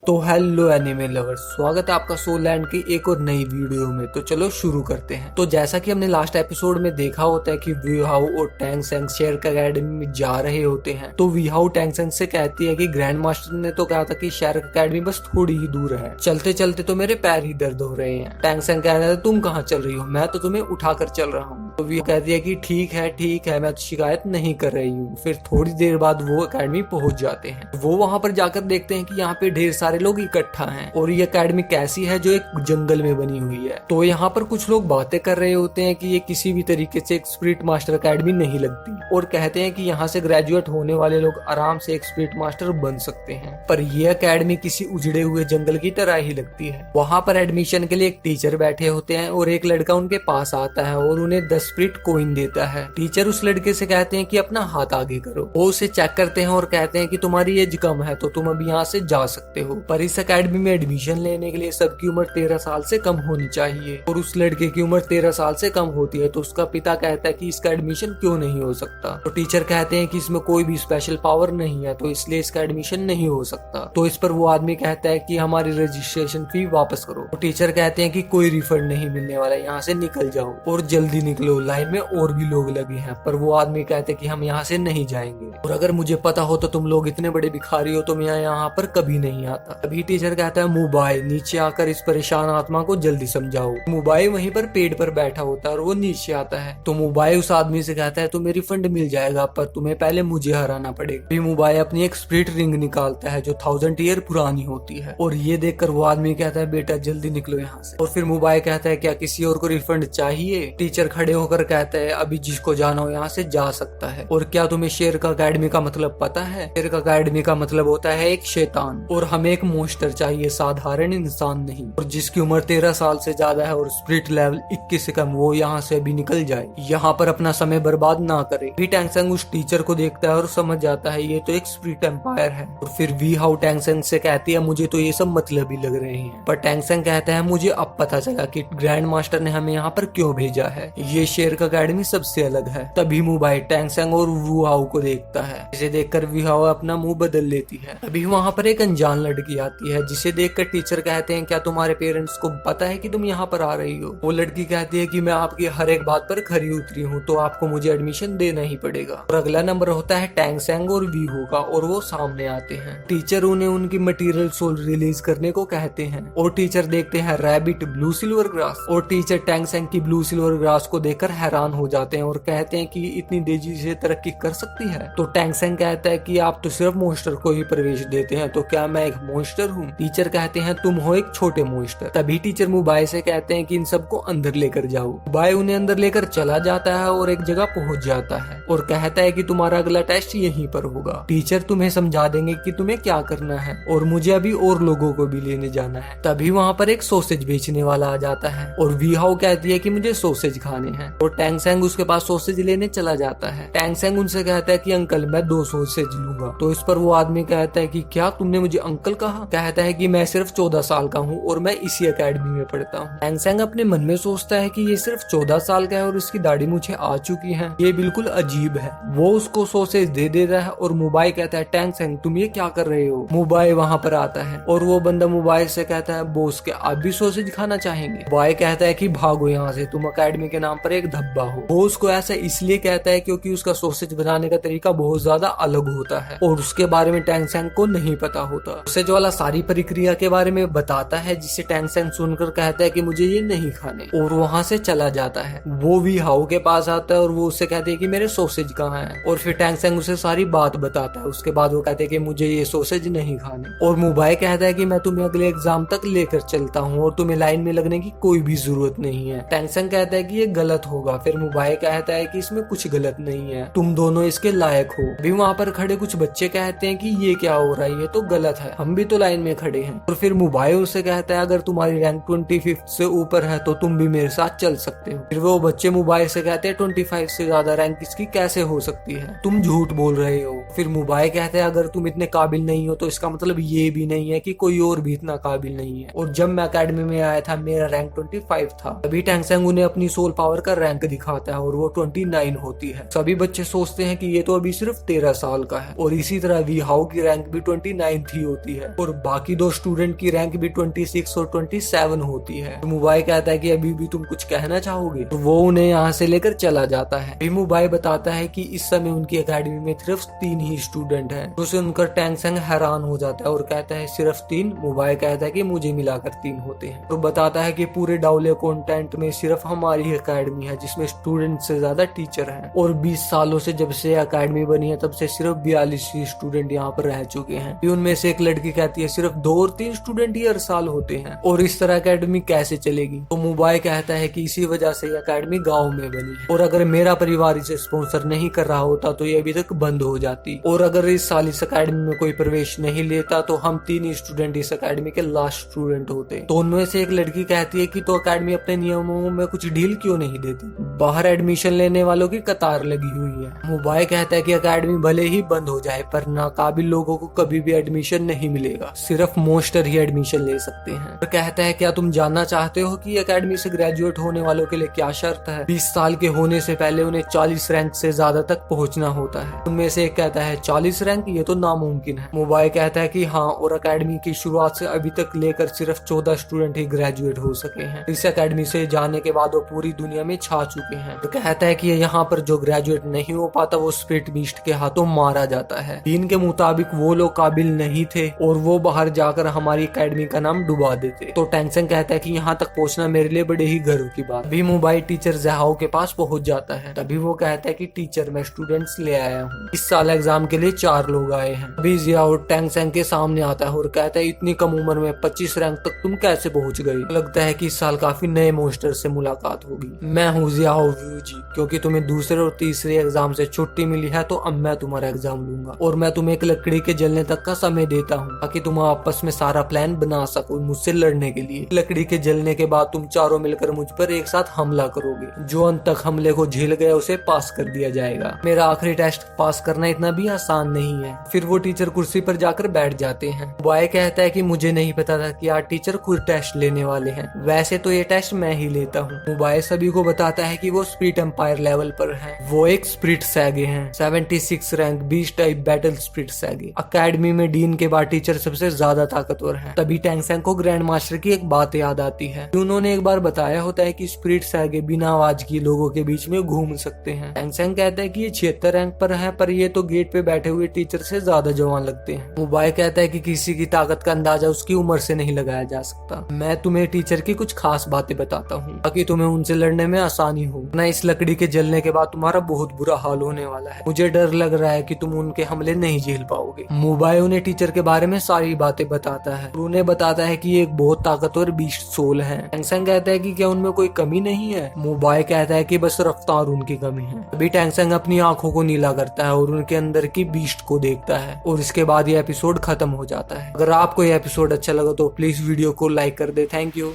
तो hello anime lovers, स्वागत है आपका सोल लैंड की एक और नई वीडियो में। तो चलो शुरू करते हैं। तो जैसा कि हमने लास्ट एपिसोड में देखा होता है कि वी हाउ और टैंग सेंग शेरक एकेडमी में जा रहे होते हैं। तो वी हाउ टैंग सेंग से कहती है कि ग्रैंड मास्टर ने तो कहा था कि शेरक एकेडमी बस थोड़ी ही दूर है, चलते चलते तो मेरे पैर ही दर्द हो रहे हैं। टैंग सेंग कह रहा है तुम कहाँ चल रही हो, मैं तो तुम्हें उठाकर चल रहा हूँ। तो वी कहती है कि ठीक है मैं तो शिकायत नहीं कर रही हूँ। फिर थोड़ी देर बाद वो एकेडमी पहुंच जाते हैं। वो वहां पर जाकर देखते हैं कि यहाँ पे ढेर सारे लोग इकट्ठा हैं और ये एकेडमी कैसी है जो एक जंगल में बनी हुई है। तो यहाँ पर कुछ लोग बातें कर रहे होते हैं कि ये किसी भी तरीके से एक स्पिरिट मास्टर एकेडमी नहीं लगती और कहते हैं कि यहाँ से ग्रेजुएट होने वाले लोग आराम से एक स्पिरिट मास्टर बन सकते हैं, पर ये एकेडमी किसी उजड़े हुए जंगल की तरह ही लगती है। वहां पर एडमिशन के लिए एक टीचर बैठे होते हैं और एक लड़का उनके पास आता है और उन्हें 10 स्पिरिट कॉइन देता है। टीचर उस लड़के से कहते हैं कि अपना हाथ आगे करो। वो उसे चेक करते हैं और कहते हैं कि तुम्हारी एज कम है तो तुम अभी यहाँ से जा सकते हो, पर इस एकेडमी में एडमिशन लेने के लिए सबकी उम्र 13 साल से कम होनी चाहिए। और उस लड़के की उम्र 13 साल से कम होती है। तो उसका पिता कहता है कि इसका एडमिशन क्यों नहीं हो सकता। तो टीचर कहते हैं कि इसमें कोई भी स्पेशल पावर नहीं है तो इसलिए इसका एडमिशन नहीं हो सकता। तो इस पर वो आदमी कहता है कि हमारी रजिस्ट्रेशन फी वापस करो। तो टीचर कहते हैं कि कोई रिफंड नहीं मिलने वाला, यहाँ से निकल जाओ और जल्दी निकलो, लाइन में और भी लोग लगे हैं। पर वो आदमी कहते हैं कि हम यहाँ से नहीं जाएंगे और अगर मुझे पता हो तो तुम लोग इतने बड़े भिखारी हो तो मैं यहाँ पर कभी नहीं आता। अभी टीचर कहता है मुबाई नीचे आकर इस परेशान आत्मा को जल्दी समझाओ। मुबाई वहीं पर पेड़ पर बैठा होता है और वो नीचे आता है। तो मुबाई उस आदमी से कहता है तुम्हें रिफंड मिल जाएगा पर तुम्हें पहले मुझे हराना पड़ेगा। फिर मुबाई अपनी एक स्पिरिट रिंग निकालता है जो 1000 ईयर पुरानी होती है और ये देखकर वो आदमी कहता है बेटा जल्दी निकलो यहाँ से। और फिर मुबाई कहता है क्या किसी और को रिफंड चाहिए। टीचर खड़े होकर कहता है अभी जिसको जाना हो यहाँ से जा सकता है। और क्या तुम्हें शेरक एकेडमी का मतलब पता है? शेरक एकेडमी का मतलब होता है एक शैतान और हमें एक मोस्टर चाहिए, साधारण इंसान नहीं। और जिसकी उम्र 13 साल से ज्यादा है और स्पिरिट लेवल 21 से कम, वो यहाँ से अभी निकल जाए, यहाँ पर अपना समय बर्बाद ना करे। भी टैंग सेंग उस टीचर को देखता है और समझ जाता है ये तो एक स्पिरिट एम्पायर है। और फिर वी हाउ टैंग सेंग से कहती है मुझे तो ये सब मतलब ही लग रहे हैं। पर टैंग सेंग कहता है मुझे अब पता चला कि ग्रैंड मास्टर ने हमें यहाँ पर क्यों भेजा है, ये शेरक एकेडमी सबसे अलग है। तभी मुबाई टैंग सेंग और वू हाउ को देखता है। इसे देखकर वी हाउ अपना मुंह बदल लेती है। अभी वहाँ पर एक अनजान लड़की आती है जिसे देखकर टीचर कहते हैं क्या तुम्हारे पेरेंट्स को पता है कि तुम यहाँ पर आ रही हो? वो लड़की कहती है कि मैं आपकी हर एक बात पर खरी उतरी हूँ तो आपको मुझे एडमिशन देना ही पड़ेगा। और अगला नंबर होता है टैंग सेंग और वी हू का और वो सामने आते हैं। टीचर उन्हें उनकी मटेरियल सोल रिलीज करने को कहते हैं और टीचर देखते हैं रैबिट ब्लू सिल्वर ग्रास। और टीचर टैंग सेंग की ब्लू सिल्वर ग्रास को देखकर हैरान हो जाते हैं और कहते हैं कि इतनी तेजी से तरक्की कर सकती है। तो टैंग सेंग कहता है कि आप तो सिर्फ मोस्टर को ही प्रवेश देते हैं तो क्या मैं एक मोस्टर हूँ? टीचर कहते हैं तुम हो एक छोटे मोस्टर। तभी टीचर मुबाई से कहते हैं कि इन सबको अंदर लेकर जाओ। मुबाई उन्हें अंदर लेकर चला जाता है और एक जगह पहुंच जाता है और कहता है कि तुम्हारा अगला टेस्ट यहीं पर होगा। टीचर तुम्हें समझा देंगे कि तुम्हें क्या करना है और मुझे अभी और लोगों को भी लेने जाना है। तभी वहाँ पर एक सॉसेज बेचने वाला आ जाता है और वी हाउ कहती है कि मुझे सॉसेज खाने हैं और टैंग सेंग उसके पास सॉसेज लेने चला जाता है। टैंग सेंग उनसे कहता है कि अंकल मैं 2 सॉसेज लूंगा। तो इस पर वो आदमी कहता है कि क्या तुमने मुझे अंकल कहा? कहता है कि मैं सिर्फ 14 साल का हूँ और मैं इसी एकेडमी में पढ़ता हूँ। टैंग सेंग अपने मन में सोचता है कि ये सिर्फ 14 साल का है और इसकी दाढ़ी मुझे आ चुकी है, ये बिल्कुल अजीब है। वो उसको सॉसेज दे देता है और मुबाई कहता है टैंग सेंग तुम ये क्या कर रहे हो? मुबाई वहाँ पर आता है और वो बंदा मुबाई से कहता है बॉस के आप भी सॉसेज खाना चाहेंगे? मुबाई कहता है कि भागो यहाँ से, तुम एकेडमी के नाम पर एक धब्बा हो। वो उसको ऐसा इसलिए कहता है क्योंकि उसका सॉसेज बनाने का तरीका बहुत ज्यादा अलग होता है और उसके बारे में टैंग सेंग को नहीं पता होता। सॉसेज वाला सारी प्रक्रिया के बारे में बताता है जिसे टैंग सेंग सुनकर कहता है कि मुझे ये नहीं खाने और वहाँ से चला जाता है। वो वी हाउ के पास आता है और वो उससे कहते हैं कि मेरे सॉसेज कहाँ हैं और फिर टैंग सेंग उसे सारी बात बताता है। उसके बाद वो कहते हैं कि मुझे ये सॉसेज नहीं खाने और मुबाई कहता है कि मैं तुम्हें अगले एग्जाम तक लेकर चलता हूँ और तुम्हें लाइन में लगने की कोई भी जरूरत नहीं है। टैंग सेंग कहता है कि ये गलत होगा। फिर मुबाई कहता है कि इसमें कुछ गलत नहीं है, तुम दोनों इसके लायक हो। अभी वहाँ पर खड़े कुछ बच्चे कहते हैं कि ये क्या हो रहा है, ये तो गलत है, हम भी तो लाइन में खड़े हैं। और फिर मुबाई उससे कहता है अगर तुम्हारी रैंक 25 से ऊपर है तो तुम भी मेरे साथ चल सकते हो। फिर वो बच्चे मुबाई से कहते हैं 25 से ज्यादा रैंक इसकी कैसे हो सकती है, तुम झूठ बोल रहे हो। फिर मुबाई कहते हैं अगर तुम इतने काबिल नहीं हो तो इसका मतलब ये भी नहीं है कि कोई और भी इतना काबिल नहीं है। और जब मैं एकेडमी में आया था मेरा रैंक 25 था। अभी टैंग सेंग उन्हें अपनी सोल पावर का रैंक दिखाता है और वो 29 होती है। सभी बच्चे सोचते हैं कि ये तो अभी सिर्फ 13 साल का है। और इसी तरह वी हाउ की रैंक भी 29 ही होती है और बाकी दो स्टूडेंट की रैंक भी 26 और 27 होती है। तो मुबाई कहता है कि अभी भी तुम कुछ कहना चाहोगे, तो वो उन्हें यहाँ से लेकर चला जाता है। फिर मुबाई बताता है कि इस समय उनकी एकेडमी में सिर्फ 3 ही स्टूडेंट हैं। तो उसे उनका टैंग सेंग हैरान हो जाता है और कहता है सिर्फ 3? मुबाई कहता है कि मुझे मिलाकर 3 होते हैं। तो बताता है कि पूरे डाउले कॉन्टेंट में सिर्फ हमारी ही एकेडमी है जिसमें स्टूडेंट से ज्यादा टीचर हैं और 20 सालों से जब से एकेडमी बनी है तब से सिर्फ 42 ही स्टूडेंट यहाँ पर रह चुके हैं। फिर उनमें से एक लड़की कहती है सिर्फ 2 और 3 स्टूडेंट ही हर साल होते हैं और इस तरह एकेडमी कैसे चलेगी। तो मुबाई कहता है कि इसी वजह से एकेडमी गाँव में बनी है और अगर मेरा परिवार इसे स्पॉन्सर नहीं कर रहा होता तो ये अभी तक बंद हो जाती और अगर इस साल इस एकेडमी में कोई प्रवेश नहीं लेता तो हम 3 ही स्टूडेंट इस एकेडमी के लास्ट स्टूडेंट होते। तो उनमें से एक लड़की कहती है कि तो एकेडमी अपने नियमों में कुछ ढील क्यों नहीं देती, बाहर एडमिशन लेने वालों की कतार लगी हुई है। मुबाई कहता है कि एकेडमी भले ही बंद हो जाए पर नाकाबिल लोगों को कभी भी एडमिशन नहीं मिलेगा, सिर्फ मोस्टर ही एडमिशन ले सकते हैं। और कहता है क्या तुम जानना चाहते हो कि एकेडमी से ग्रेजुएट होने वालों के लिए क्या शर्त है? 20 साल के होने से पहले उन्हें 40 रैंक से ज्यादा तक पहुंचना होता है। उनमें से एक कहता है 40 रैंक, ये तो नामुमकिन है। मुबाई कहता है कि हाँ, और एकेडमी की शुरुआत से अभी तक लेकर सिर्फ 14 स्टूडेंट ही ग्रेजुएट हो सके हैं। इस एकेडमी से जाने के बाद वो पूरी दुनिया में छा चुके हैं। तो कहता है कि यहाँ पर जो ग्रेजुएट नहीं हो पाता वो स्प्लिट बीस्ट के हाथों मारा जाता है। दीन के मुताबिक वो लोग काबिल नहीं थे और वो बाहर जाकर हमारी एकेडमी का नाम डुबा देते। तो टैंगसेंग कहता है कि यहाँ तक पहुँचना मेरे लिए बड़े ही गर्व की बात। अभी मुबाई टीचर ज़हाओ के पास पहुँच जाता है। तभी वो कहता है कि टीचर, मैं स्टूडेंट्स ले आया हूँ। इस साल एग्जाम के लिए 4 लोग आए हैं। अभी ज़ियाओ टैंगसेंग के सामने आता है और कहता है इतनी कम उम्र में 25 रैंक तक तुम कैसे पहुँच गई? लगता है कि इस साल काफी नए मोस्टर से मुलाकात होगी। मैं हूँ ज़ियाओ व्यू जी, क्योंकि तुम्हें दूसरे और तीसरे एग्जाम से छुट्टी मिली है तो अब मैं तुम्हारा एग्जाम लूंगा और मैं तुम्हें एक लकड़ी के जलने तक का समय देता हूँ ताकि तुम आपस में सारा प्लान बना सको मुझसे लड़ने के लिए। लकड़ी के जलने के बाद तुम चारों मिलकर मुझ पर एक साथ हमला करोगे। जो अंत तक हमले को झेल गया उसे पास कर दिया जाएगा। मेरा आखिरी टेस्ट पास करना इतना भी आसान नहीं है। फिर वो टीचर कुर्सी पर जाकर बैठ जाते हैं। बॉय कहता है कि मुझे नहीं पता था कि आज टीचर खुद टेस्ट लेने वाले हैं, वैसे तो ये टेस्ट मैं ही लेता हूँ। मुबाई सभी को बताता है कि वो स्प्रिट एम्पायर लेवल पर है। वो एक स्प्रिट सैगे हैं, 76 rank 20 type battle spirit sage. Academy में डीन के बाद टीचर सबसे ज्यादा ताकतवर है। तभी टैंगसेंग को ग्रैंड मास्टर की एक बात याद आती है। उन्होंने एक बार बताया होता है कि स्प्रिट सैगे बिना आवाज की लोगों के बीच में घूम सकते हैं। टैंगसेंग कहता है कि ये 76 रैंक पर है पर ये तो गेट पे बैठे हुए टीचर से ज्यादा जवान लगते हैं। मुबाई कहता है कि किसी की ताकत का अंदाजा उसकी उम्र से नहीं लगाया जा सकता। मैं तुम्हें टीचर की कुछ खास बातें बताता हूँ ताकि तुम्हें उनसे लड़ने में आसानी हो। ना इस लकड़ी के जलने के बाद तुम्हारा बहुत बुरा हाल होने वाला है। मुझे डर लग रहा है कि तुम उनके हमले नहीं झेल पाओगे। मुबाई उन्हें टीचर के बारे में सारी बातें बताता है। उन्हें बताता है कि ये एक बहुत ताकतवर बीस्ट सोल है। टैंगसेंग कहता है कि क्या उनमें कोई कमी नहीं है? मुबाई कहता है कि बस रफ्तार उनकी कमी है। अभी टैंगसेंग अपनी आंखों को नीला करता है और उनके अंदर की बीस्ट को देखता है और इसके बाद ये एपिसोड खत्म हो जाता है। अगर आपको ये एपिसोड अच्छा लगा तो प्लीज वीडियो को लाइक कर दे। Thank you.